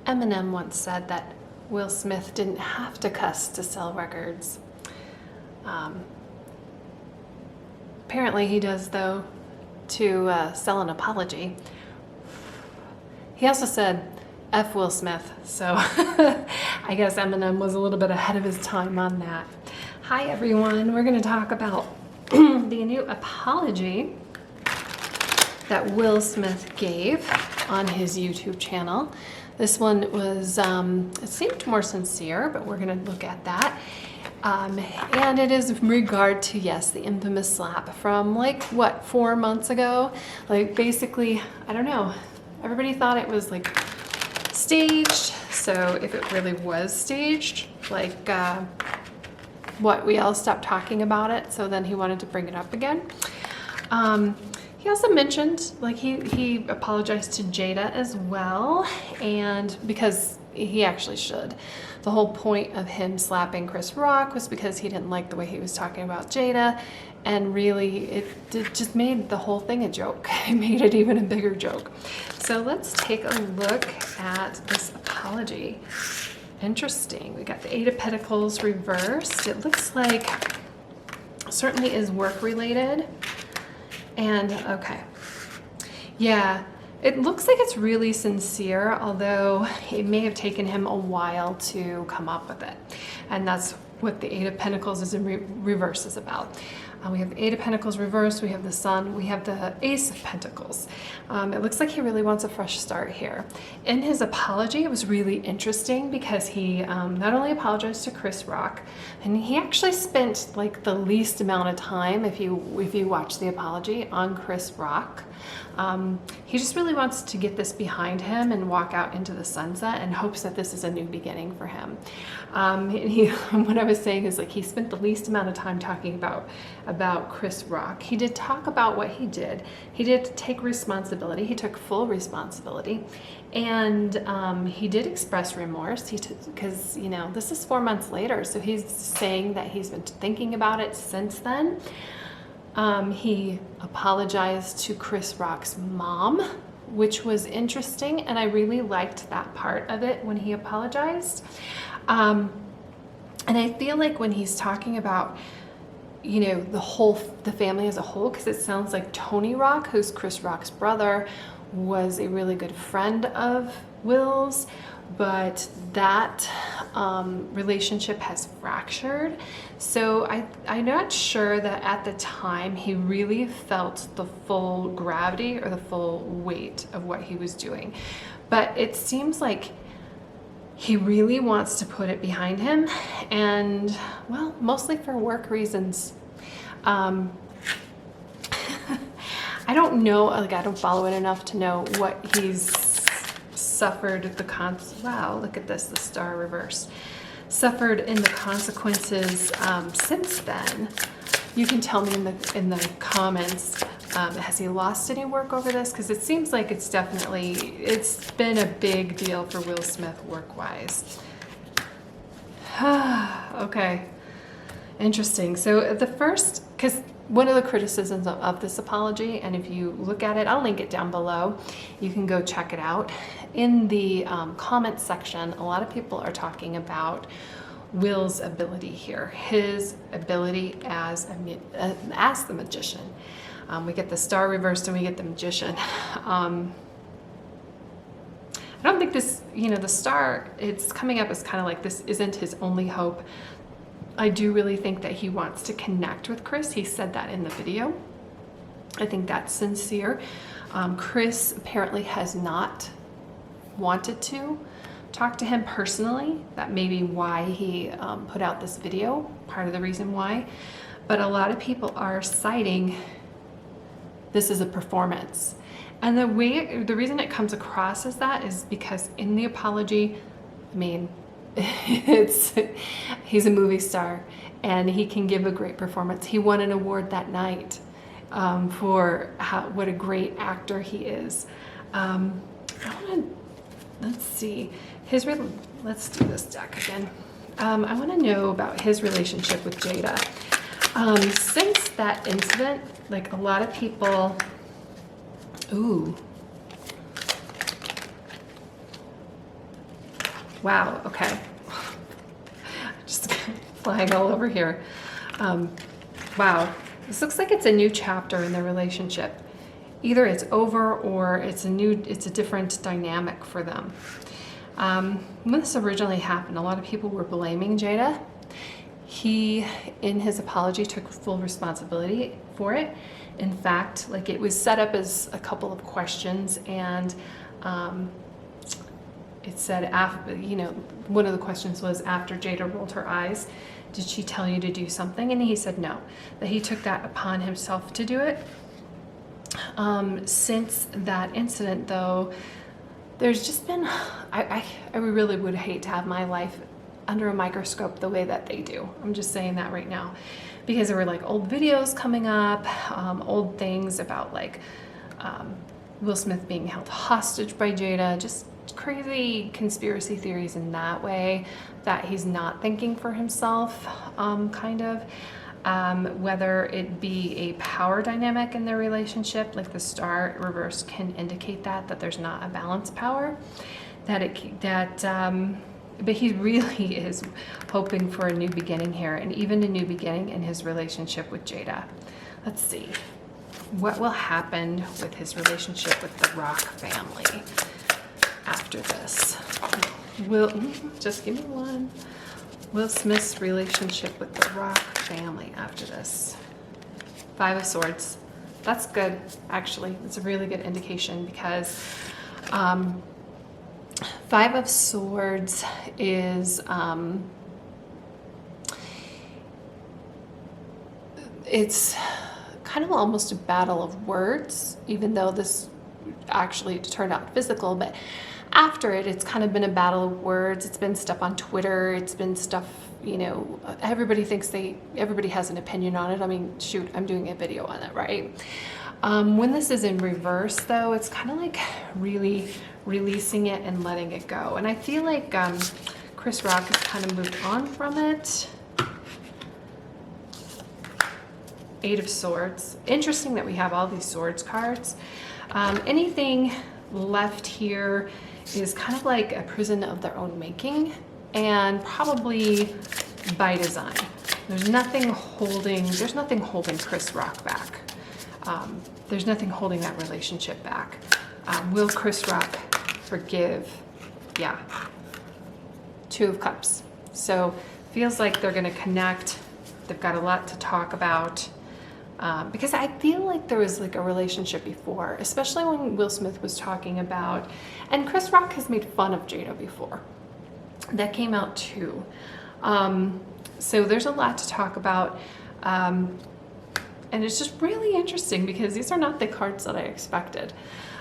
Eminem once said that Will Smith didn't have to cuss to sell records. Apparently he does, though, to sell an apology. He also said, F Will Smith, so I guess Eminem was a little bit ahead of his time on that. Hi everyone, we're going to talk about the new apology that Will Smith gave on his YouTube channel. This one was, it seemed more sincere, but we're going to look at that. And it is in regard to, yes, the infamous slap from like, what, 4 months ago? Like basically, I don't know, everybody thought it was like staged. So if it really was staged, like what, we all stopped talking about it. So then he wanted to bring it up again. He also mentioned, like, he apologized to Jada as well, and because he actually should. The whole point of him slapping Chris Rock was because he didn't like the way he was talking about Jada, and really it just made the whole thing a joke. It made it even a bigger joke. So let's take a look at this apology. Interesting. We got the Eight of Pentacles reversed. It looks like certainly is work related. And okay, yeah, it looks like it's really sincere, although it may have taken him a while to come up with it. And that's what the Eight of Pentacles is in reverse is about. We have the Eight of Pentacles reversed, we have the Sun, we have the Ace of Pentacles. It looks like he really wants a fresh start here. In his apology, it was really interesting because he not only apologized to Chris Rock, and he actually spent like the least amount of time, if you watch the apology, on Chris Rock. He just really wants to get this behind him and walk out into the sunset and hopes that this is a new beginning for him. What I was saying is, like, he spent the least amount of time talking about Chris Rock. He did talk about what he did. He did take responsibility. He took full responsibility. And he did express remorse because, you know, this is 4 months later. So he's saying that he's been thinking about it since then. He apologized to Chris Rock's mom, which was interesting, and I really liked that part of it when he apologized. And I feel like when he's talking about, you know, the family as a whole, because it sounds like Tony Rock, who's Chris Rock's brother, was a really good friend of Will's, but that relationship has fractured. So I'm not sure that at the time he really felt the full gravity or the full weight of what he was doing. But it seems like he really wants to put it behind him, and, well, mostly for work reasons. I don't know, like, I don't follow it enough to know what he's suffered wow, look at this, the star reversed. Suffered in the consequences since then. You can tell me in the comments, has he lost any work over this? Because it seems like it's been a big deal for Will Smith work-wise. Okay, interesting. So because one of the criticisms of this apology, and if you look at it, I'll link it down below, you can go check it out. In the comment section, a lot of people are talking about Will's ability here, his ability as the magician. We get the star reversed and we get the magician. I don't think this, you know, the star, it's coming up as kind of like this isn't his only hope. I do really think that he wants to connect with Chris. He said that in the video. I think that's sincere. Chris apparently has not wanted to talk to him personally. That may be why he put out this video, part of the reason why. But a lot of people are citing this as a performance. And the reason it comes across as that is because in the apology, I mean, he's a movie star and he can give a great performance. He won an award that night for what a great actor he is. Let's see, let's do this deck again. I want to know about his relationship with Jada. Since that incident, like, a lot of people, Wow, okay. Just flying all over here. Wow, this looks like it's a new chapter in the relationship. Either it's over or it's a different dynamic for them. When this originally happened, a lot of people were blaming Jada. He, in his apology, took full responsibility for it. In fact, like, it was set up as a couple of questions, and it said, after, you know, one of the questions was, after Jada rolled her eyes, did she tell you to do something? And he said no, that he took that upon himself to do it. Since that incident, though, there's just been, I really would hate to have my life under a microscope the way that they do. I'm just saying that right now, because there were like old videos coming up, old things about like Will Smith being held hostage by Jada, just crazy conspiracy theories in that way, that he's not thinking for himself, kind of. Whether it be a power dynamic in their relationship, like the star reverse can indicate that there's not a balanced power, but he really is hoping for a new beginning here, and even a new beginning in his relationship with Jada. Let's see. What will happen with his relationship with the Rock family after this? Just give me one. Will Smith's relationship with the Rock family after this. 5 of Swords. That's good, actually. It's a really good indication, because 5 of Swords is it's kind of almost a battle of words, even though this actually turned out physical, but after it, it's kind of been a battle of words. It's been stuff on Twitter. It's been stuff, you know, everybody has an opinion on it. I mean, shoot, I'm doing a video on it, right? When this is in reverse, though, it's kind of like really releasing it and letting it go. And I feel like Chris Rock has kind of moved on from it. 8 of Swords. Interesting that we have all these swords cards. Anything left here is kind of like a prison of their own making, and probably by design. There's nothing holding Chris Rock back. There's nothing holding that relationship back. Will Chris Rock forgive? Yeah. 2 of Cups. So feels like they're gonna connect. They've got a lot to talk about. Because I feel like there was like a relationship before, especially when Will Smith was talking about, and Chris Rock has made fun of Jada before. That came out too. So there's a lot to talk about. And it's just really interesting, because these are not the cards that I expected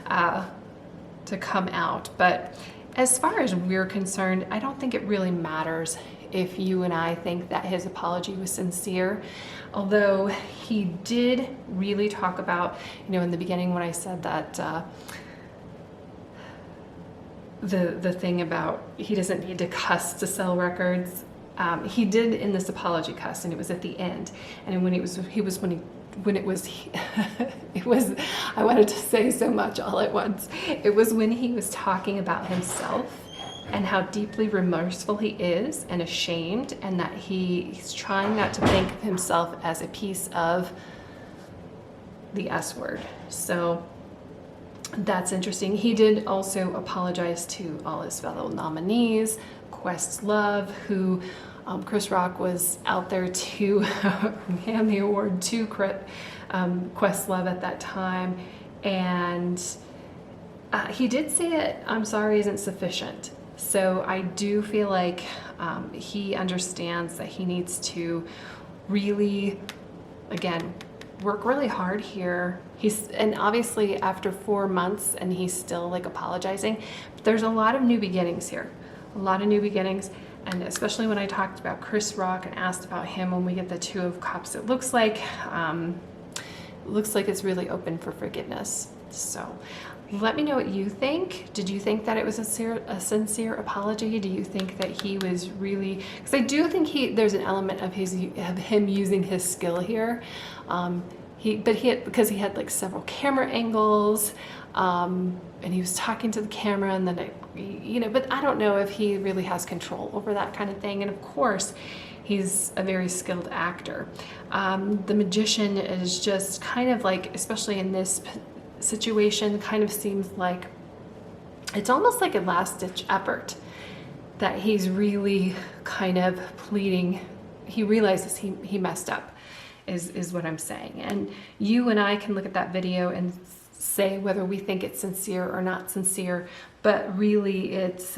to come out. But as far as we're concerned, I don't think it really matters if you and I think that his apology was sincere. Although he did really talk about, you know, in the beginning when I said that the thing about he doesn't need to cuss to sell records, he did in this apology cuss, and it was at the end. And when it was I wanted to say so much all at once. It was when he was talking about himself and how deeply remorseful he is and ashamed, and that he's trying not to think of himself as a piece of the S word. So that's interesting. He did also apologize to all his fellow nominees, Questlove, who Chris Rock was out there to hand the award to Questlove at that time, and he did say that "I'm sorry" isn't sufficient. So I do feel like he understands that he needs to really, again, work really hard here. And obviously after 4 months and he's still like apologizing, but there's a lot of new beginnings here, a lot of new beginnings. And especially when I talked about Chris Rock and asked about him when we get the 2 of Cups, it looks like it's really open for forgiveness. So let me know what you think. Did you think that it was a sincere apology? Do you think that he was really, because I do think there's an element of him using his skill here, because he had like several camera angles, and he was talking to the camera, and then but I don't know if he really has control over that kind of thing. And of course, he's a very skilled actor. The Magician is just kind of like, especially in this situation, kind of seems like it's almost like a last-ditch effort that he's really kind of pleading. He realizes he messed up, is what I'm saying. And you and I can look at that video and say whether we think it's sincere or not sincere, but really it's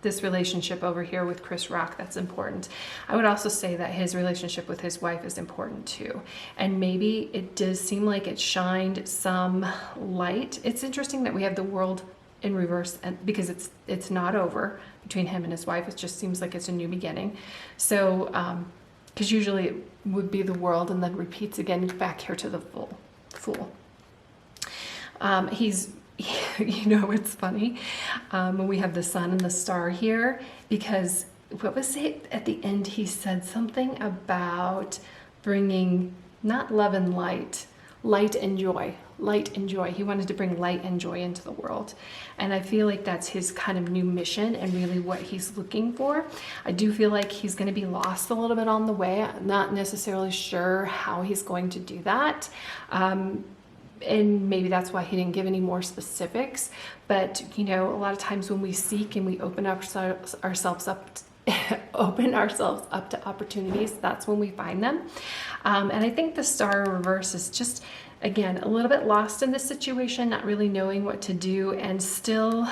this relationship over here with Chris Rock that's important. I would also say that his relationship with his wife is important too. And maybe it does seem like it shined some light. It's interesting that we have the World in reverse, and because it's not over between him and his wife. It just seems like it's a new beginning. So because usually it would be the World and then repeats again back here to the Fool. He's it's funny when we have the Sun and the Star here, because what was it at the end? He said something about bringing not love and light and joy. He wanted to bring light and joy into the world. And I feel like that's his kind of new mission and really what he's looking for. I do feel like he's going to be lost a little bit on the way. I'm not necessarily sure how he's going to do that. And maybe that's why he didn't give any more specifics. But, a lot of times when we seek and we open ourselves up to opportunities, that's when we find them. And I think the Star in reverse is just, again, a little bit lost in this situation, not really knowing what to do, and still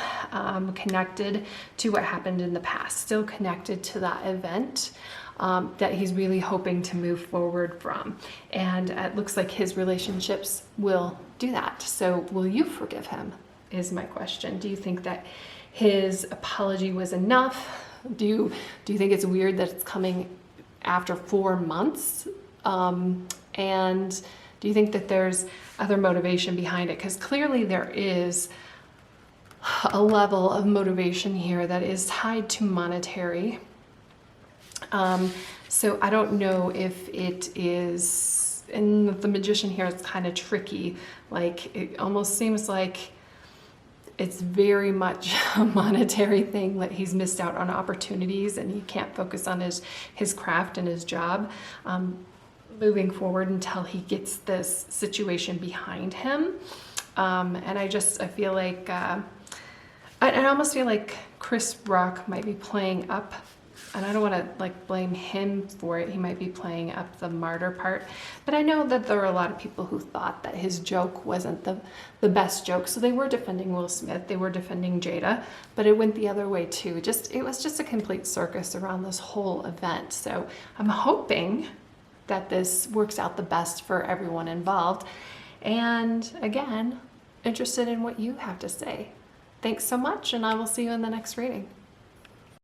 connected to what happened in the past, still connected to that event that he's really hoping to move forward from. And it looks like his relationships will do that. So will you forgive him, is my question. Do you think that his apology was enough? Do you think it's weird that it's coming after 4 months? And do you think that there's other motivation behind it? Because clearly there is a level of motivation here that is tied to monetary. So I don't know if it is, in the Magician here, it's kind of tricky. Like, it almost seems like it's very much a monetary thing, that he's missed out on opportunities and he can't focus on his craft and his job moving forward until he gets this situation behind him. And I feel like, I almost feel like Chris Rock might be playing up, and I don't want to blame him for it. He might be playing up the martyr part, but I know that there were a lot of people who thought that his joke wasn't the best joke. So they were defending Will Smith, they were defending Jada, but it went the other way too. It was just a complete circus around this whole event. So I'm hoping that this works out the best for everyone involved. And again, interested in what you have to say. Thanks so much, and I will see you in the next reading.